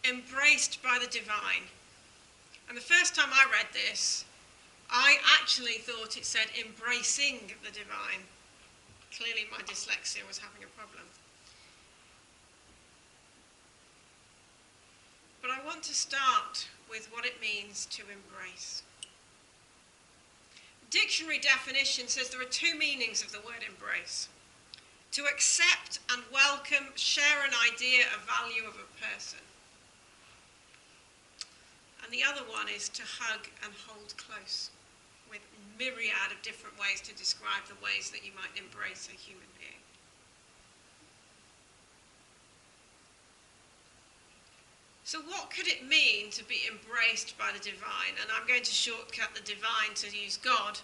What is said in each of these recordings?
embraced by the divine. And the first time I read this, I actually thought it said embracing the divine. Clearly my dyslexia was having a problem. But I want to start with what it means to embrace. Dictionary definition says there are two meanings of the word embrace. To accept and welcome, share an idea of value of a person. And the other one is to hug and hold close, with myriad of different ways to describe the ways that you might embrace a human being. So what could it mean to be embraced by the divine? And I'm going to shortcut the divine to use God,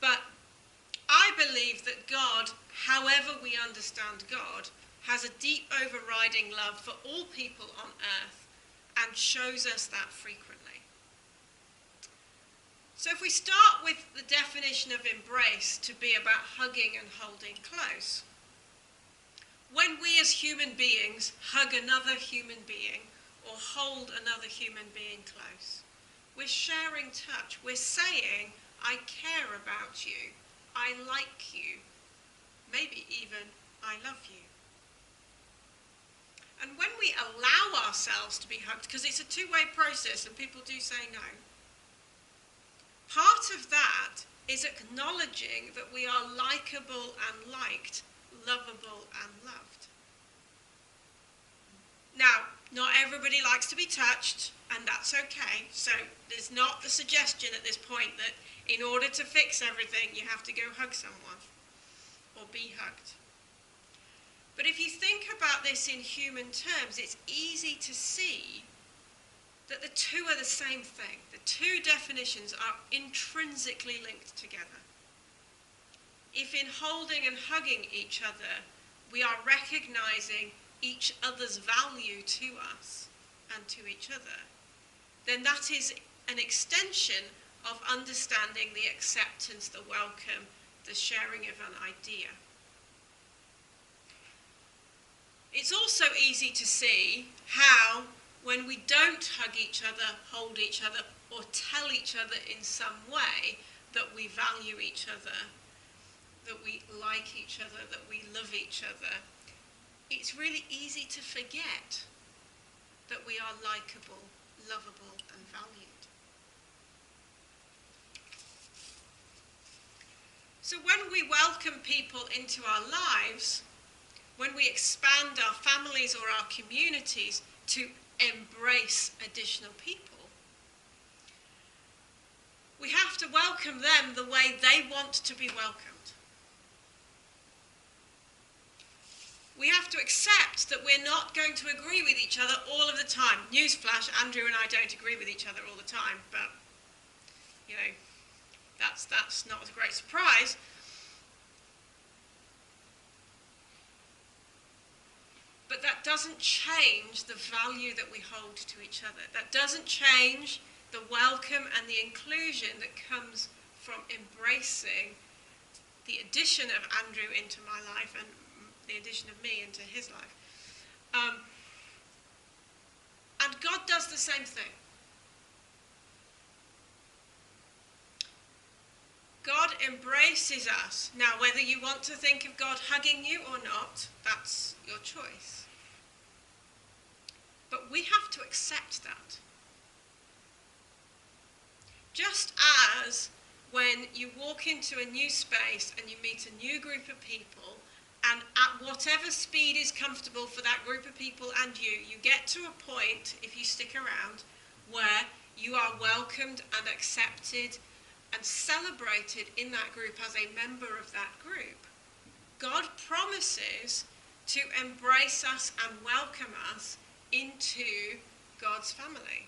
but I believe that God, however we understand God, has a deep overriding love for all people on earth and shows us that frequently. So if we start with the definition of embrace to be about hugging and holding close, when we as human beings hug another human being or hold another human being close, we're sharing touch. We're saying, I care about you, I like you, maybe even I love you. And when we allow ourselves to be hugged, because it's a two-way process and people do say no, part of that is acknowledging that we are likable and liked, lovable and loved. Now, not everybody likes to be touched, and that's okay. So there's not the suggestion at this point that in order to fix everything, you have to go hug someone or be hugged. But if you think about this in human terms, it's easy to see that the two are the same thing. The two definitions are intrinsically linked together. If in holding and hugging each other, we are recognizing each other's value to us and to each other, then that is an extension of understanding the acceptance, the welcome, the sharing of an idea. It's also easy to see how, when we don't hug each other, hold each other, or tell each other in some way that we value each other, that we like each other, that we love each other, it's really easy to forget that we are likable, lovable, and valued. So when we welcome people into our lives, when we expand our families or our communities to embrace additional people, we have to welcome them the way they want to be welcomed. We have to accept that we're not going to agree with each other all of the time. Newsflash, Andrew and I don't agree with each other all the time, but, you know, that's not a great surprise. But that doesn't change the value that we hold to each other. That doesn't change the welcome and the inclusion that comes from embracing the addition of Andrew into my life and the addition of me into his life. And God does the same thing. God embraces us. Now, whether you want to think of God hugging you or not, that's your choice. But we have to accept that. Just as when you walk into a new space and you meet a new group of people, and at whatever speed is comfortable for that group of people and you get to a point, if you stick around, where you are welcomed and accepted and celebrated in that group as a member of that group. God promises to embrace us and welcome us into God's family.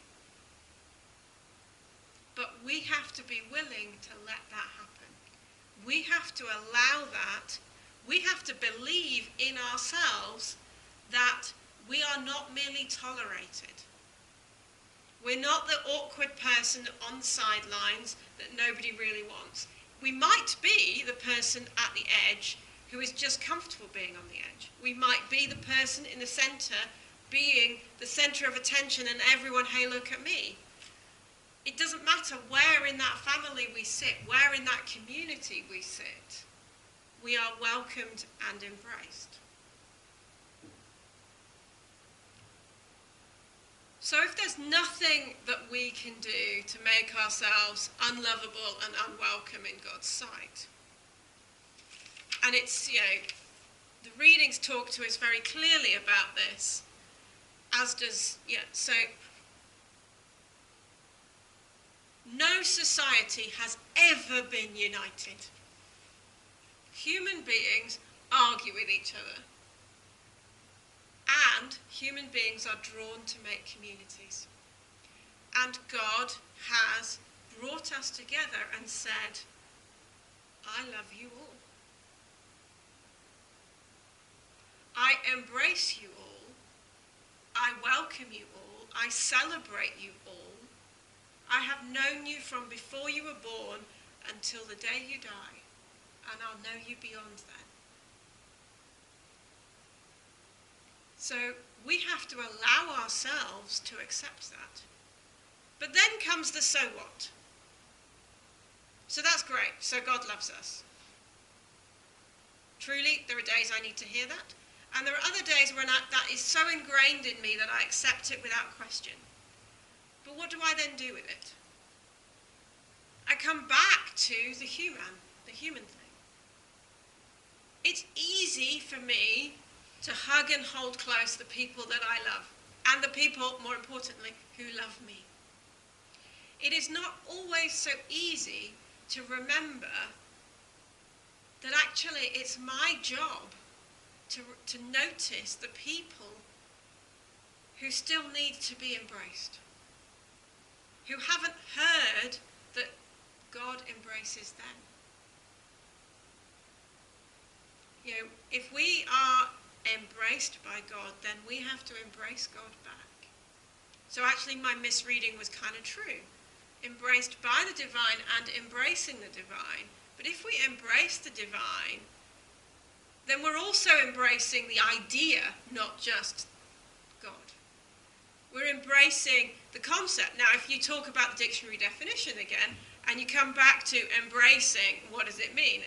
But we have to be willing to let that happen. We have to allow that. We have to believe in ourselves that we are not merely tolerated. We're not the awkward person on the sidelines that nobody really wants. We might be the person at the edge who is just comfortable being on the edge. We might be the person in the centre being the centre of attention and everyone, hey, look at me. It doesn't matter where in that family we sit, where in that community we sit, we are welcomed and embraced. So if there's nothing that we can do to make ourselves unlovable and unwelcome in God's sight, and it's, the readings talk to us very clearly about this, as does, so no society has ever been united. Human beings argue with each other. And human beings are drawn to make communities. And God has brought us together and said, I love you all. I embrace you all. I welcome you all. I celebrate you all. I have known you from before you were born until the day you die. And I'll know you beyond then. So we have to allow ourselves to accept that. But then comes the so what. So that's great. So God loves us. Truly, there are days I need to hear that. And there are other days when that is so ingrained in me that I accept it without question. But what do I then do with it? I come back to the human thing. It's easy for me to hug and hold close the people that I love, and the people, more importantly, who love me. It is not always so easy to remember that actually it's my job to notice the people who still need to be embraced, who haven't heard that God embraces them. If we are embraced by God, then we have to embrace God back. So actually my misreading was kind of true. Embraced by the divine and embracing the divine. But if we embrace the divine, then we're also embracing the idea, not just God. We're embracing the concept. Now, if you talk about the dictionary definition again, and you come back to embracing, what does it mean?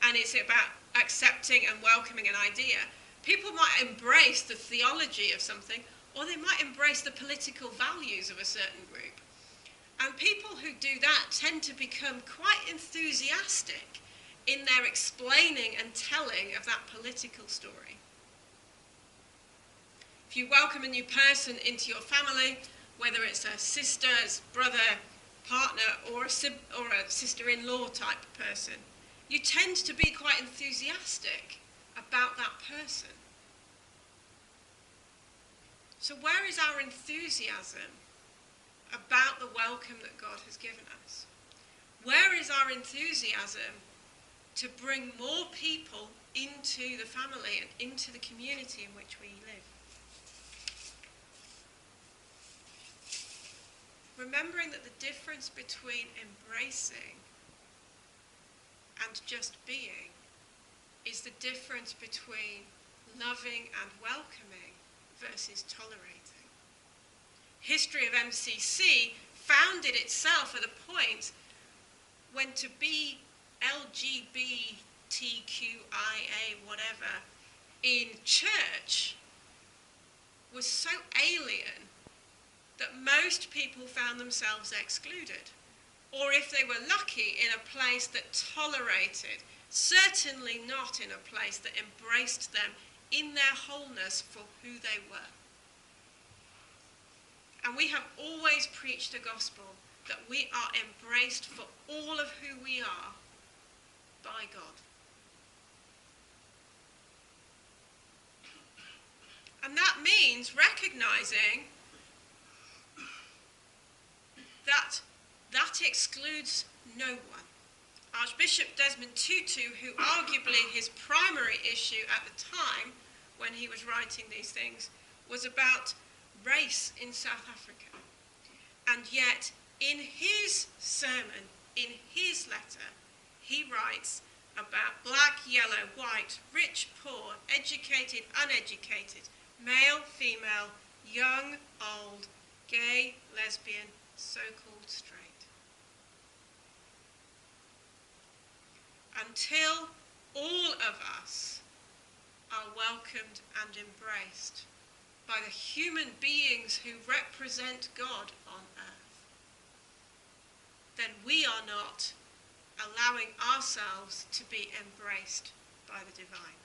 And it's about accepting and welcoming an idea. People might embrace the theology of something, or they might embrace the political values of a certain group. And people who do that tend to become quite enthusiastic in their explaining and telling of that political story. If you welcome a new person into your family, whether it's a sister, brother, partner, or a sister-in-law type person, you tend to be quite enthusiastic about that person. So where is our enthusiasm about the welcome that God has given us? Where is our enthusiasm to bring more people into the family and into the community in which we live? Remembering that the difference between embracing and just being is the difference between loving and welcoming versus tolerating. History of MCC founded itself at a point when to be LGBTQIA whatever in church was so alien that most people found themselves excluded. Or if they were lucky, in a place that tolerated, certainly not in a place that embraced them in their wholeness for who they were. And we have always preached a gospel that we are embraced for all of who we are by God. And that means recognizing that excludes no one. Archbishop Desmond Tutu, who arguably his primary issue at the time when he was writing these things was about race in South Africa. And yet, in his sermon, in his letter, he writes about black, yellow, white, rich, poor, educated, uneducated, male, female, young, old, gay, lesbian, so-called straight. Until all of us are welcomed and embraced by the human beings who represent God on earth, then we are not allowing ourselves to be embraced by the divine.